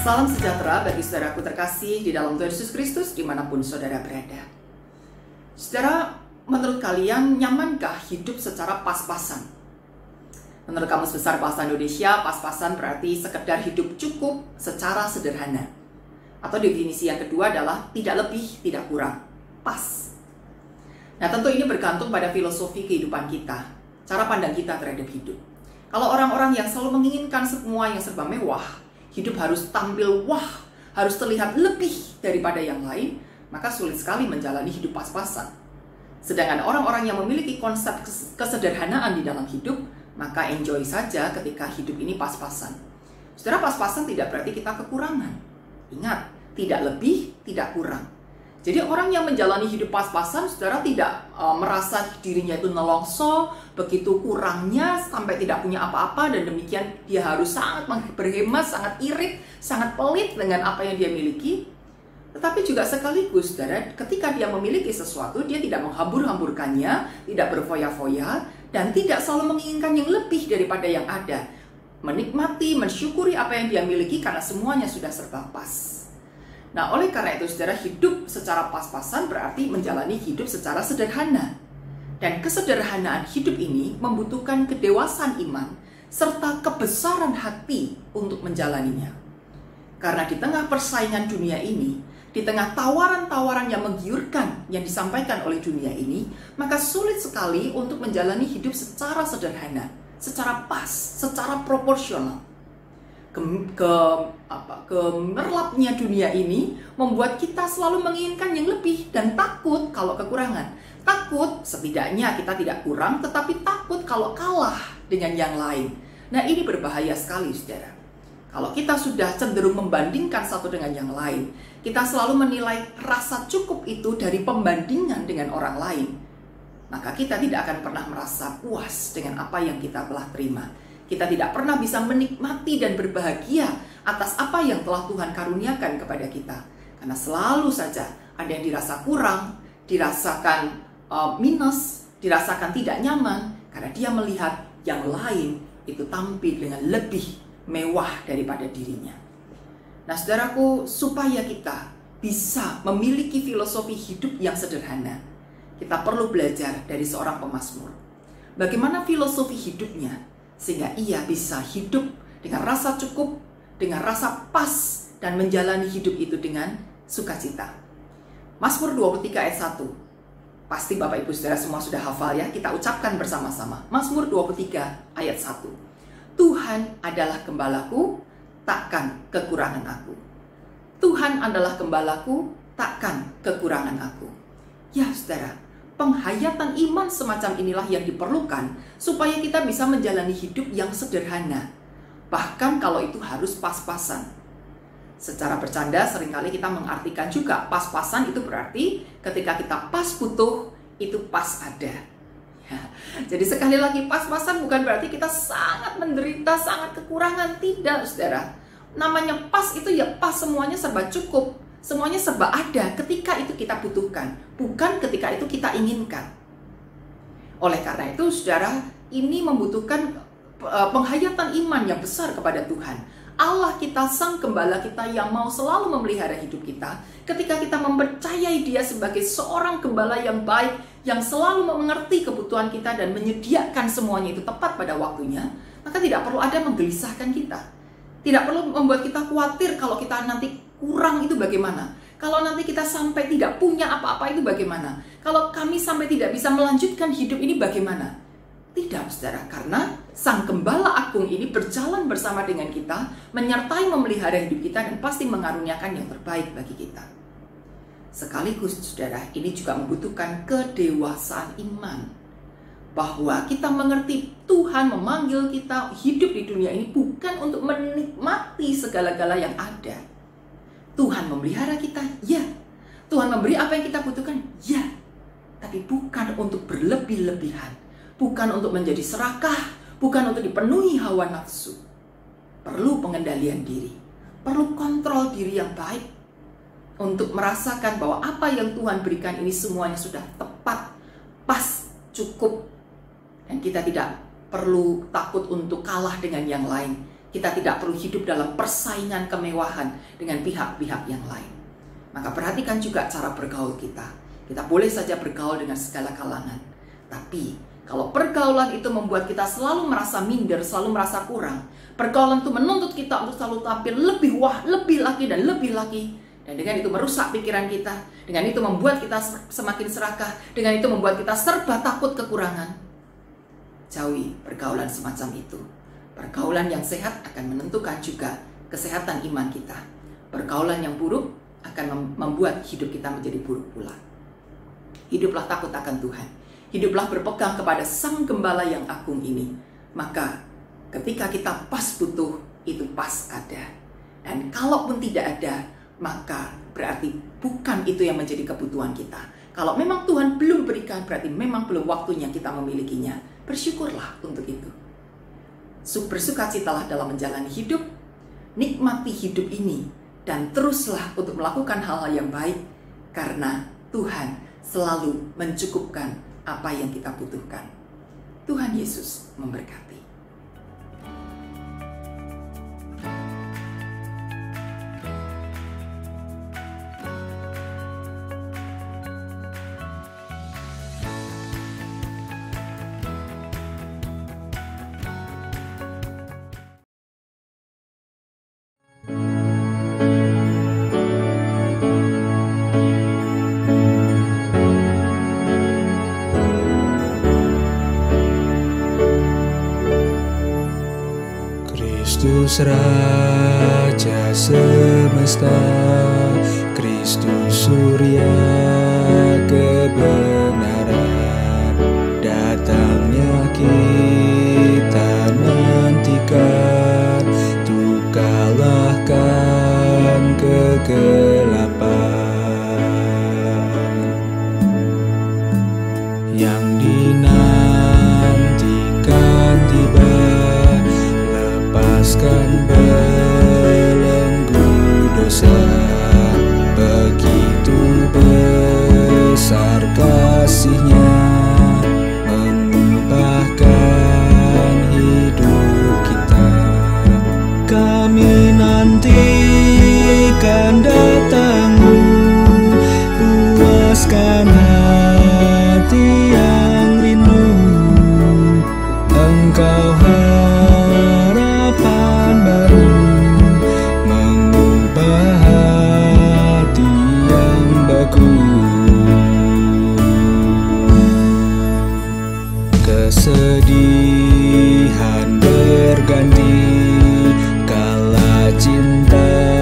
Salam sejahtera bagi saudaraku terkasih di dalam Tuhan Yesus Kristus dimanapun saudara berada. Saudara, menurut kalian nyamankah hidup secara pas-pasan? Menurut Kamus Besar Bahasa Indonesia, pas-pasan berarti sekedar hidup cukup secara sederhana. Atau definisi yang kedua adalah tidak lebih, tidak kurang, pas. Nah, tentu ini bergantung pada filosofi kehidupan kita, cara pandang kita terhadap hidup. Kalau orang-orang yang selalu menginginkan semua yang serba mewah, hidup harus tampil wah, harus terlihat lebih daripada yang lain, maka sulit sekali menjalani hidup pas-pasan. Sedangkan orang-orang yang memiliki konsep kesederhanaan di dalam hidup, maka enjoy saja ketika hidup ini pas-pasan. Saudara, pas-pasan tidak berarti kita kekurangan. Ingat, tidak lebih, tidak kurang. Jadi orang yang menjalani hidup pas-pasan, saudara tidak merasa dirinya itu nelongso, begitu kurangnya sampai tidak punya apa-apa, dan demikian dia harus sangat berhemat, sangat irit, sangat pelit dengan apa yang dia miliki. Tetapi juga sekaligus, saudara, ketika dia memiliki sesuatu, dia tidak menghambur-hamburkannya, tidak berfoya-foya, dan tidak selalu menginginkan yang lebih daripada yang ada. Menikmati, mensyukuri apa yang dia miliki karena semuanya sudah serba pas. Nah, oleh karena itu, saudara, hidup secara pas-pasan berarti menjalani hidup secara sederhana. Dan kesederhanaan hidup ini membutuhkan kedewasaan iman serta kebesaran hati untuk menjalaninya. Karena di tengah persaingan dunia ini, di tengah tawaran-tawaran yang menggiurkan yang disampaikan oleh dunia ini, maka sulit sekali untuk menjalani hidup secara sederhana, secara pas, secara proporsional. Gemerlapnya dunia ini membuat kita selalu menginginkan yang lebih dan takut kalau kekurangan. Takut setidaknya kita tidak kurang, tetapi takut kalau kalah dengan yang lain. Nah, ini berbahaya sekali, saudara. Kalau kita sudah cenderung membandingkan satu dengan yang lain, kita selalu menilai rasa cukup itu dari pembandingan dengan orang lain, maka kita tidak akan pernah merasa puas dengan apa yang kita telah terima. Kita tidak pernah bisa menikmati dan berbahagia atas apa yang telah Tuhan karuniakan kepada kita. Karena selalu saja ada yang dirasa kurang, dirasakan minus, dirasakan tidak nyaman, karena dia melihat yang lain itu tampil dengan lebih mewah daripada dirinya. Nah, saudaraku, supaya kita bisa memiliki filosofi hidup yang sederhana, kita perlu belajar dari seorang pemazmur. Bagaimana filosofi hidupnya, sehingga ia bisa hidup dengan rasa cukup, dengan rasa pas, dan menjalani hidup itu dengan sukacita. Mazmur 23 ayat 1. Pasti Bapak Ibu Saudara semua sudah hafal ya, kita ucapkan bersama-sama. Mazmur 23 ayat 1. Tuhan adalah gembalaku, takkan kekurangan aku. Tuhan adalah gembalaku, takkan kekurangan aku. Ya, saudara, penghayatan iman semacam inilah yang diperlukan supaya kita bisa menjalani hidup yang sederhana. Bahkan kalau itu harus pas-pasan. Secara bercanda seringkali kita mengartikan juga pas-pasan itu berarti ketika kita pas butuh, itu pas ada. Ya. Jadi sekali lagi, pas-pasan bukan berarti kita sangat menderita, sangat kekurangan. Tidak, saudara. Namanya pas itu ya pas, semuanya serba cukup. Semuanya serba ada ketika itu kita butuhkan, bukan ketika itu kita inginkan. Oleh karena itu, saudara, ini membutuhkan penghayatan iman yang besar kepada Tuhan. Allah kita, Sang Gembala kita yang mau selalu memelihara hidup kita. Ketika kita mempercayai Dia sebagai seorang gembala yang baik, yang selalu mengerti kebutuhan kita dan menyediakan semuanya itu tepat pada waktunya, maka tidak perlu ada menggelisahkan kita. Tidak perlu membuat kita khawatir kalau kita nanti kurang itu bagaimana. Kalau nanti kita sampai tidak punya apa-apa itu bagaimana. Kalau kami sampai tidak bisa melanjutkan hidup ini bagaimana. Tidak, saudara, karena Sang Gembala Agung ini berjalan bersama dengan kita, menyertai memelihara hidup kita dan pasti mengaruniakan yang terbaik bagi kita. Sekaligus, saudara, ini juga membutuhkan kedewasaan iman. Bahwa kita mengerti Tuhan memanggil kita hidup di dunia ini bukan untuk menikmati segala-gala yang ada. Tuhan memelihara kita, ya. Tuhan memberi apa yang kita butuhkan, ya. Tapi bukan untuk berlebih-lebihan. Bukan untuk menjadi serakah, bukan untuk dipenuhi hawa nafsu. Perlu pengendalian diri. Perlu kontrol diri yang baik. Untuk merasakan bahwa apa yang Tuhan berikan ini semuanya sudah tepat, pas, cukup. Dan kita tidak perlu takut untuk kalah dengan yang lain. Kita tidak perlu hidup dalam persaingan kemewahan dengan pihak-pihak yang lain. Maka perhatikan juga cara bergaul kita. Kita boleh saja bergaul dengan segala kalangan. Tapi kalau pergaulan itu membuat kita selalu merasa minder, selalu merasa kurang, pergaulan itu menuntut kita untuk selalu tampil lebih lebih lagi dan lebih lagi. Dan dengan itu merusak pikiran kita. Dengan itu membuat kita semakin serakah. Dengan itu membuat kita serba takut kekurangan. Jauhi pergaulan semacam itu. Pergaulan yang sehat akan menentukan juga kesehatan iman kita. Pergaulan yang buruk akan membuat hidup kita menjadi buruk pula. Hiduplah takut akan Tuhan. Hiduplah berpegang kepada Sang Gembala yang agung ini. Maka ketika kita pas butuh, itu pas ada. Dan kalaupun tidak ada, maka berarti bukan itu yang menjadi kebutuhan kita. Kalau memang Tuhan belum berikan, berarti memang belum waktunya kita memilikinya. Bersyukurlah untuk itu. Bersukacitalah dalam menjalani hidup, nikmati hidup ini, dan teruslah untuk melakukan hal-hal yang baik, karena Tuhan selalu mencukupkan apa yang kita butuhkan. Tuhan Yesus memberkati. Kristus Raja semesta, Kristus Surya kebenaran, datangnya kita nantikan, untuk kalahkan kegelapan. Yang dinantikan tiba, lepaskan belenggu dosa. Begitu besar kasih-Nya, mengubahkan hidup kita. Kami nantikan datang-Mu, puaskan hati yang rindu. Engkau harapan baru, mengubah hati yang beku. Kesedihan berganti kala cinta